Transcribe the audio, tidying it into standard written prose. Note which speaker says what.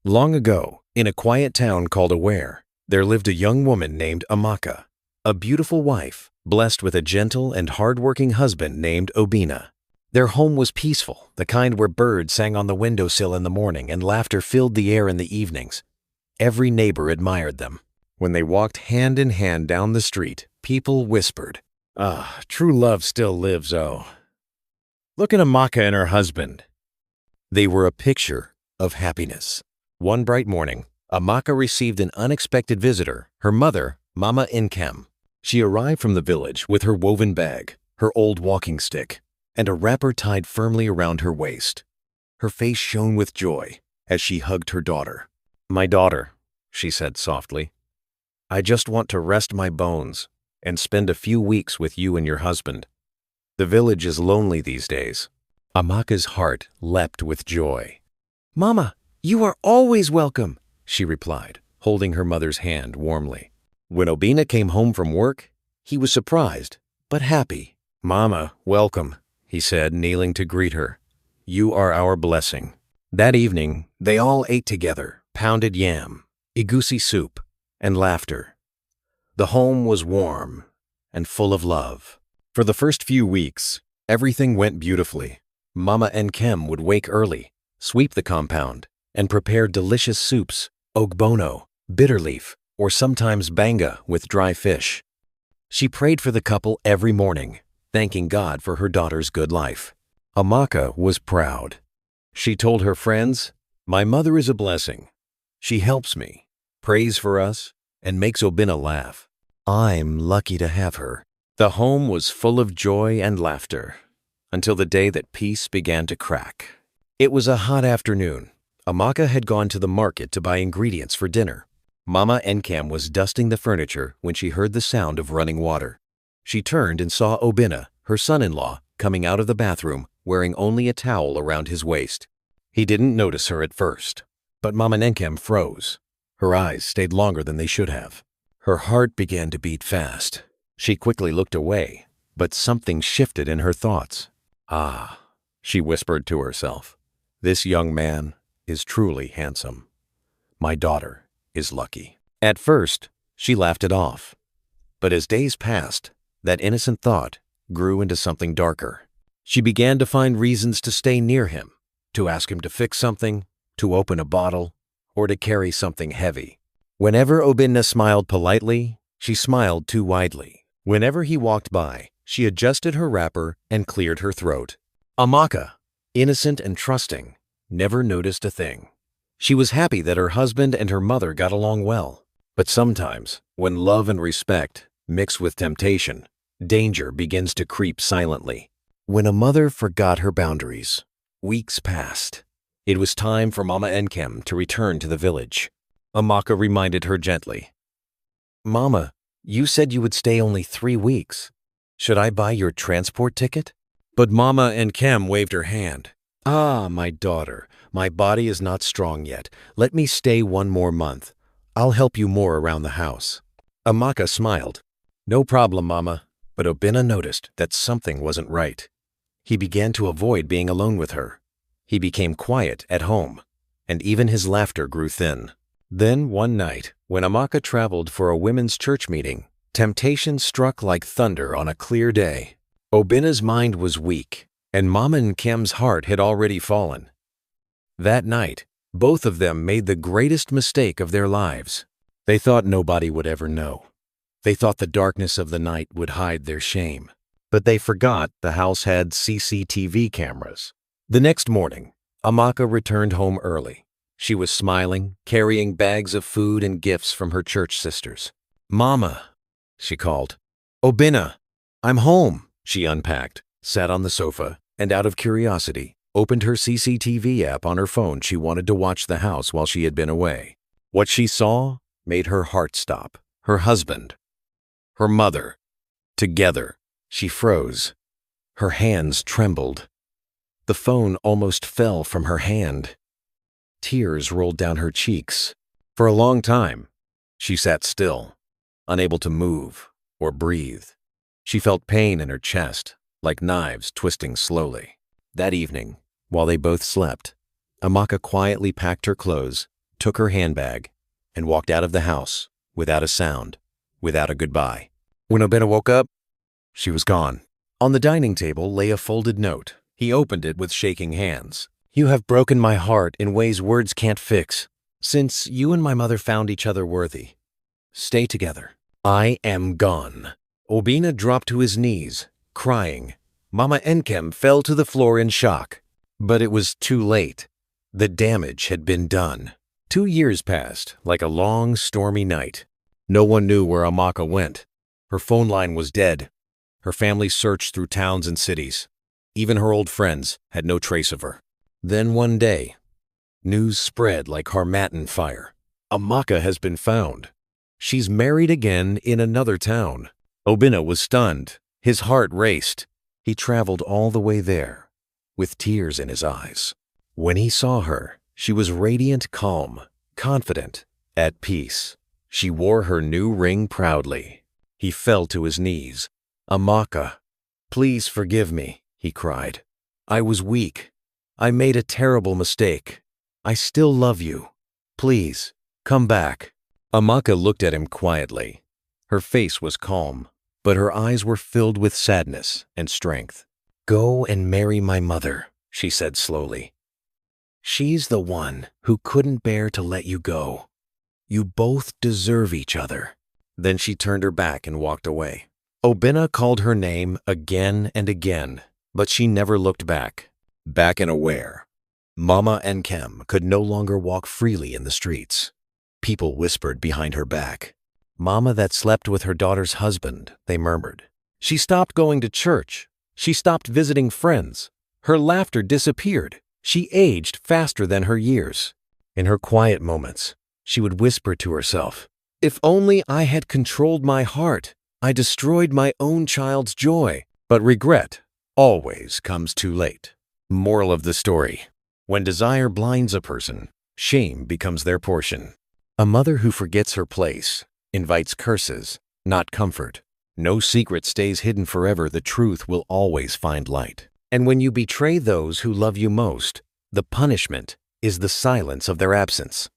Speaker 1: Long ago, in a quiet town called Aware, there lived a young woman named Amaka, a beautiful wife, blessed with a gentle and hard-working husband named Obinna. Their home was peaceful, the kind where birds sang on the windowsill in the morning and laughter filled the air in the evenings. Every neighbor admired them. When they walked hand in hand down the street, people whispered, "Ah, true love still lives, oh. Look at Amaka and her husband." They were a picture of happiness. One bright morning, Amaka received an unexpected visitor, her mother, Mama Inkem. She arrived from the village with her woven bag, her old walking stick, and a wrapper tied firmly around her waist. Her face shone with joy as she hugged her daughter. "My daughter," she said softly, "I just want to rest my bones and spend a few weeks with you and your husband. The village is lonely these days." Amaka's heart leapt with joy. "Mama, you are always welcome," she replied, holding her mother's hand warmly. When Obinna came home from work, he was surprised, but happy. "Mama, welcome," he said, kneeling to greet her. "You are our blessing." That evening, they all ate together, pounded yam, egusi soup, and laughter. The home was warm and full of love. For the first few weeks, everything went beautifully. Mama Nkem would wake early, sweep the compound, and prepare delicious soups, ogbono, bitterleaf, or sometimes banga with dry fish. She prayed for the couple every morning, thanking God for her daughter's good life. Amaka was proud. She told her friends, "My mother is a blessing. She helps me, prays for us, and makes Obinna laugh. I'm lucky to have her." The home was full of joy and laughter, until the day that peace began to crack. It was a hot afternoon. Amaka had gone to the market to buy ingredients for dinner. Mama Nkem was dusting the furniture when she heard the sound of running water. She turned and saw Obinna, her son-in-law, coming out of the bathroom, wearing only a towel around his waist. He didn't notice her at first, but Mama Nkem froze. Her eyes stayed longer than they should have. Her heart began to beat fast. She quickly looked away, but something shifted in her thoughts. "Ah," she whispered to herself, "this young man is truly handsome. My daughter is lucky." At first, she laughed it off. But as days passed, that innocent thought grew into something darker. She began to find reasons to stay near him, to ask him to fix something, to open a bottle, or to carry something heavy. Whenever Obinna smiled politely, she smiled too widely. Whenever he walked by, she adjusted her wrapper and cleared her throat. Amaka, innocent and trusting, never noticed a thing. She was happy that her husband and her mother got along well. But sometimes, when love and respect mix with temptation, danger begins to creep silently. When a mother forgot her boundaries, weeks passed. It was time for Mama Nkem to return to the village. Amaka reminded her gently, "Mama, you said you would stay only 3 weeks. Should I buy your transport ticket?" But Mama Nkem waved her hand. "Ah, my daughter, my body is not strong yet. Let me stay 1 more month. I'll help you more around the house." Amaka smiled. "No problem, Mama." But Obinna noticed that something wasn't right. He began to avoid being alone with her. He became quiet at home, and even his laughter grew thin. Then one night, when Amaka traveled for a women's church meeting, temptation struck like thunder on a clear day. Obinna's mind was weak, and Mama Nkem's heart had already fallen. That night, both of them made the greatest mistake of their lives. They thought nobody would ever know. They thought the darkness of the night would hide their shame. But they forgot the house had CCTV cameras. The next morning, Amaka returned home early. She was smiling, carrying bags of food and gifts from her church sisters. "Mama," she called. "Obinna, I'm home." She unpacked, sat on the sofa, and out of curiosity, opened her CCTV app on her phone. She wanted to watch the house while she had been away. What she saw made her heart stop. Her husband, her mother, together. She froze. Her hands trembled. The phone almost fell from her hand. Tears rolled down her cheeks. For a long time, she sat still, unable to move or breathe. She felt pain in her chest, like knives twisting slowly. That evening, while they both slept, Amaka quietly packed her clothes, took her handbag, and walked out of the house without a sound, without a goodbye. When Obinna woke up, she was gone. On the dining table lay a folded note. He opened it with shaking hands. "You have broken my heart in ways words can't fix. Since you and my mother found each other worthy, stay together. I am gone." Obinna dropped to his knees, crying. Mama Enkem fell to the floor in shock. But it was too late. The damage had been done. 2 years passed like a long, stormy night. No one knew where Amaka went. Her phone line was dead. Her family searched through towns and cities. Even her old friends had no trace of her. Then one day, news spread like Harmattan fire. Amaka has been found. She's married again in another town. Obinna was stunned. His heart raced. He traveled all the way there, with tears in his eyes. When he saw her, she was radiant, calm, confident, at peace. She wore her new ring proudly. He fell to his knees. "Amaka, please forgive me," he cried. "I was weak. I made a terrible mistake. I still love you. Please, come back." Amaka looked at him quietly. Her face was calm, but her eyes were filled with sadness and strength. "Go and marry my mother," she said slowly. "She's the one who couldn't bear to let you go. You both deserve each other." Then she turned her back and walked away. Obinna called her name again and again, but she never looked back. Back and aware, Mama Enkem could no longer walk freely in the streets. People whispered behind her back. "Mama that slept with her daughter's husband," they murmured. She stopped going to church. She stopped visiting friends. Her laughter disappeared. She aged faster than her years. In her quiet moments, she would whisper to herself, "If only I had controlled my heart. I destroyed my own child's joy." But regret always comes too late. Moral of the story: when desire blinds a person, shame becomes their portion. A mother who forgets her place invites curses, not comfort. No secret stays hidden forever. The truth will always find light. And when you betray those who love you most, the punishment is the silence of their absence.